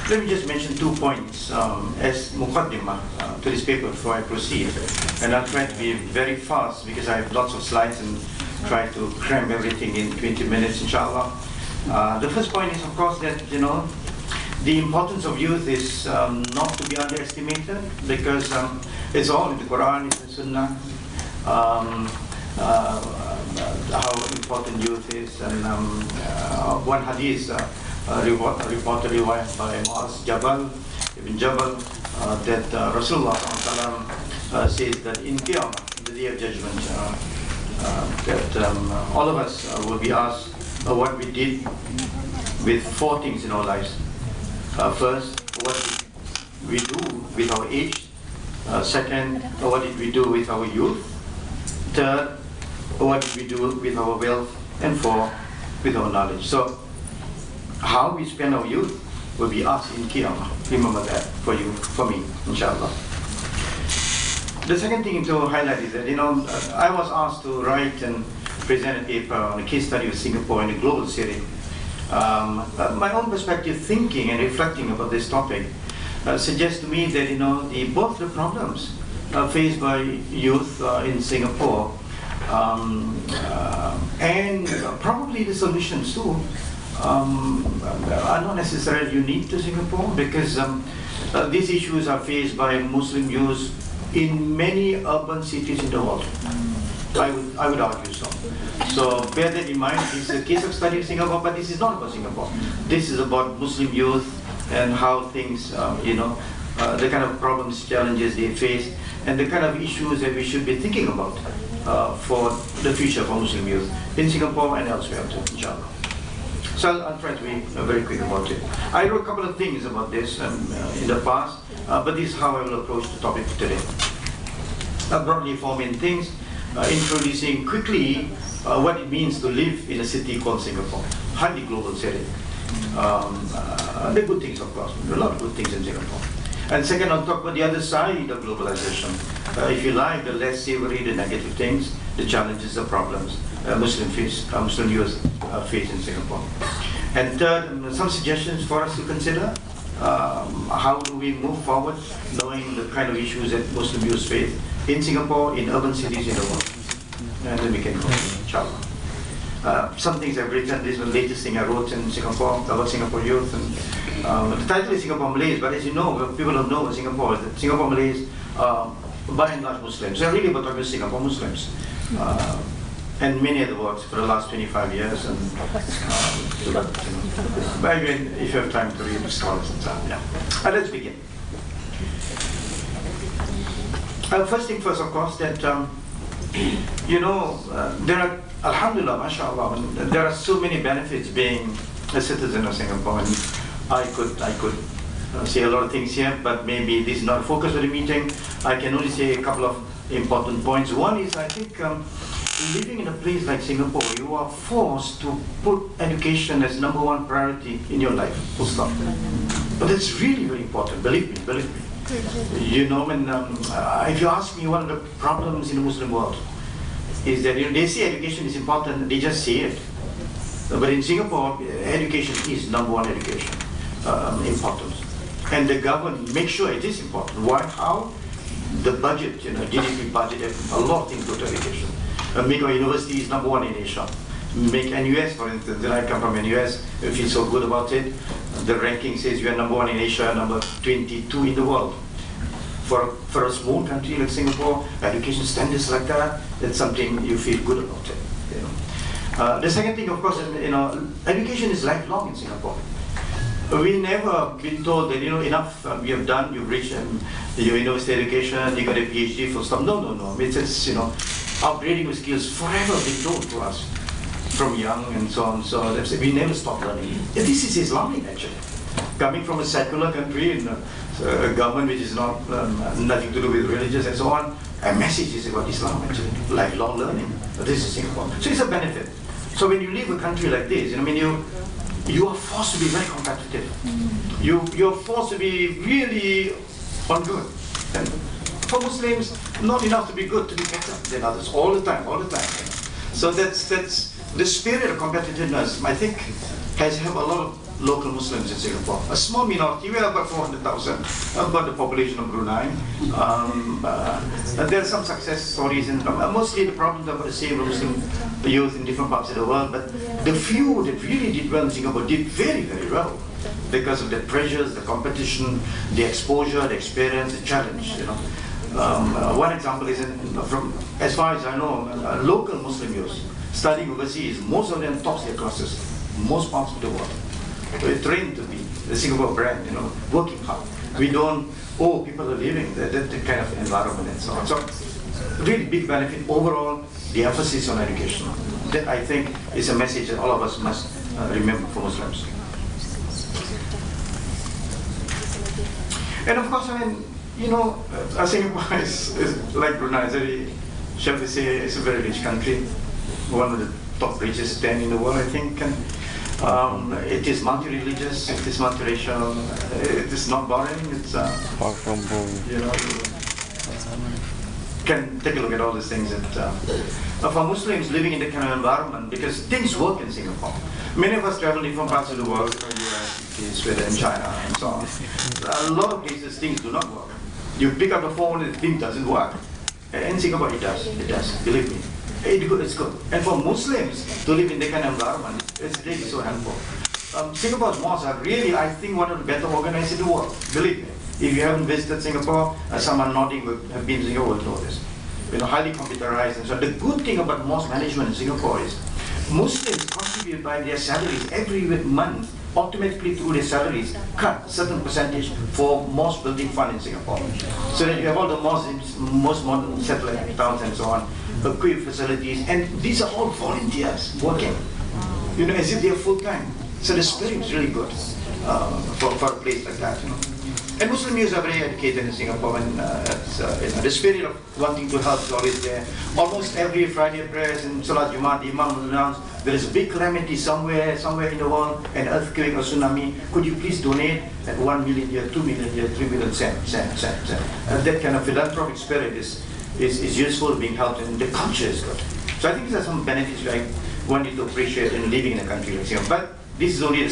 Let me just mention 2 points as muqaddimah to this paper before I proceed. And I'll try to be very fast because I have lots of slides and try to cram everything in 20 minutes, inshallah. The first point is, of course, that, the importance of youth is not to be underestimated because it's all in the Quran, it's in Sunnah, how important youth is. And one hadith reported by Muaz Ibn Jabal that Rasulullah says that in Qiyamah, the day of judgment, that all of us will be asked what we did with 4 things in our lives. First, what did we do with our age? Second, what did we do with our youth? Third, what did we do with our wealth? And 4, with our knowledge. So, how we spend our youth will be asked in Qiyamah. Remember that for you, for me, inshallah. The second thing to highlight is that, I was asked to write and present a paper on a case study of Singapore in a global setting. My own perspective, thinking and reflecting about this topic, suggests to me that both the problems faced by youth in Singapore and probably the solutions too are not necessarily unique to Singapore, because these issues are faced by Muslim youth in many urban cities in the world. I would argue so. So bear that in mind. It's a case of study of Singapore, but this is not about Singapore. This is about Muslim youth and how things, the kind of problems, challenges they face, and the kind of issues that we should be thinking about for the future for Muslim youth in Singapore and elsewhere too, inshallah. So I'll try to be very quick about it. I wrote a couple of things about this in the past, but this is how I will approach the topic today. Broadly 4 main things. Introducing quickly what it means to live in a city called Singapore, highly global setting. There are good things, of course. There are a lot of good things in Singapore. And second, I'll talk about the other side of globalization. If you like, the less savory, the negative things, the challenges, the problems Muslim youth face in Singapore. And third, some suggestions for us to consider. How do we move forward, knowing the kind of issues that Muslim youth face in Singapore, in urban cities in the world. And then we can go, inshallah. Some things I've written. This is the latest thing I wrote in Singapore, about Singapore youth. And the title is Singapore Malays, but as you know, people don't know Singapore, that Singapore Malays are by and large Muslims. So really we're talking about Singapore Muslims. And many other works for the last 25 years. And but again, if you have time to read the scholars and so on, yeah. Let's begin. First thing first, of course, that there are, alhamdulillah, mashallah, there are so many benefits being a citizen of Singapore, and I could say a lot of things here, but maybe this is not the focus of the meeting. I can only say a couple of important points. One is, I think, living in a place like Singapore, you are forced to put education as #1 priority in your life, full stop. But that's really very important, believe me. If you ask me, one of the problems in the Muslim world is that they say education is important, they just say it. But in Singapore, education is #1 education, important. And the government makes sure it is important. Why? How? The budget, GDP budget, a lot of things go to education. Make our university is #1 in Asia. Make NUS, for instance, and I come from NUS, I feel so good about it. The ranking says we are #1 in Asia, number 22 in the world. For a small country like Singapore, education standards like that, that's something you feel good about it. The second thing, of course, education is lifelong in Singapore. We never been told that enough. You have done. You've reached your university education. You got a PhD. Full stop. No. It's upgrading your skills forever been told to us from young and so on. So we never stop learning. And this is Islamic actually. Coming from a secular country and a government which is not nothing to do with religious and so on, a message is about Islam actually, lifelong learning. This is Singapore. So it's a benefit. So when you leave a country like this, you are forced to be very competitive. You're forced to be really on good. And for Muslims, not enough to be good, to be better than others all the time. So that's the spirit of competitiveness, I think, has helped a lot of local Muslims in Singapore. A small minority, we have about 400,000, about the population of Brunei. There are some success stories, and mostly the problems are the same Muslim youth in different parts of the world, but the few that really did well in Singapore did very, very well because of the pressures, the competition, the exposure, the experience, the challenge. One example is, from as far as I know, local Muslim youth studying overseas, most of them tops their classes, most parts of the world. We're trained to be the Singapore brand, working hard. We don't, people are leaving, that kind of environment and so on. So, really big benefit overall, the emphasis on education. That I think is a message that all of us must remember for Muslims. And of course, Singapore is like Brunei, shall we say, it's a very rich country, one of the top richest 10 in the world, I think. And, it is multi-religious, it is multiracial, it is not boring, it's far from boring. You can take a look at all these things. For Muslims living in that kind of environment, because things work in Singapore. Many of us travel different parts of the world, US, Sweden, China, and so on. A lot of places things do not work. You pick up the phone, the thing doesn't work. In Singapore it does, believe me. It's good. And for Muslims to live in that kind of environment, it's really so helpful. Singapore's mosques are really, I think, one of the better organized in the world. Believe me. If you haven't visited Singapore, someone nodding will have been in Singapore will know this. Highly computerized. And so the good thing about mosque management in Singapore is Muslims contribute by their salaries every month, automatically through their salaries, cut a certain percentage for mosque building fund in Singapore. So that you have all the mosques, most modern satellite towns and so on, equipped facilities, and these are all volunteers working, as if they are full-time. So the spirit is really good for a place like that. And Muslim youths are very educated in Singapore, and the spirit of wanting to help is always there. Almost every Friday prayers and Salat Jumat, the Imam will announce there is a big calamity somewhere in the world, an earthquake or tsunami. Could you please donate at 1 million here, 2 million here, 3 million, cent. That kind of philanthropic spirit is useful, being helped, and the culture is good. So I think these are some benefits I wanted to appreciate in living in a country like Singapore. But this is only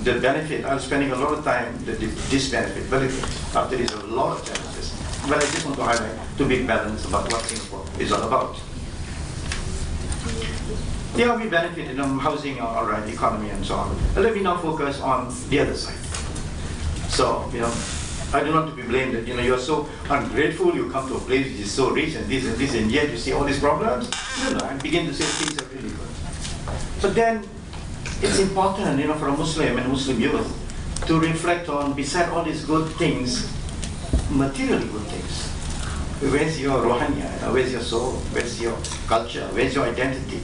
the benefit. I'm spending a lot of time this benefit, but after this, a lot of challenges. But I just want to highlight to be balanced about what Singapore is all about. Yeah, we benefit in housing, all right, economy, and so on. But let me now focus on the other side. So, I do not to be blamed that you are so ungrateful. You come to a place which is so rich and this, and yet you see all these problems. I begin to say things are really good. But then it's important, for a Muslim and Muslim youth to reflect on, beside all these good things, materially good things. Where's your rohaniya? Where's your soul? Where's your culture? Where's your identity?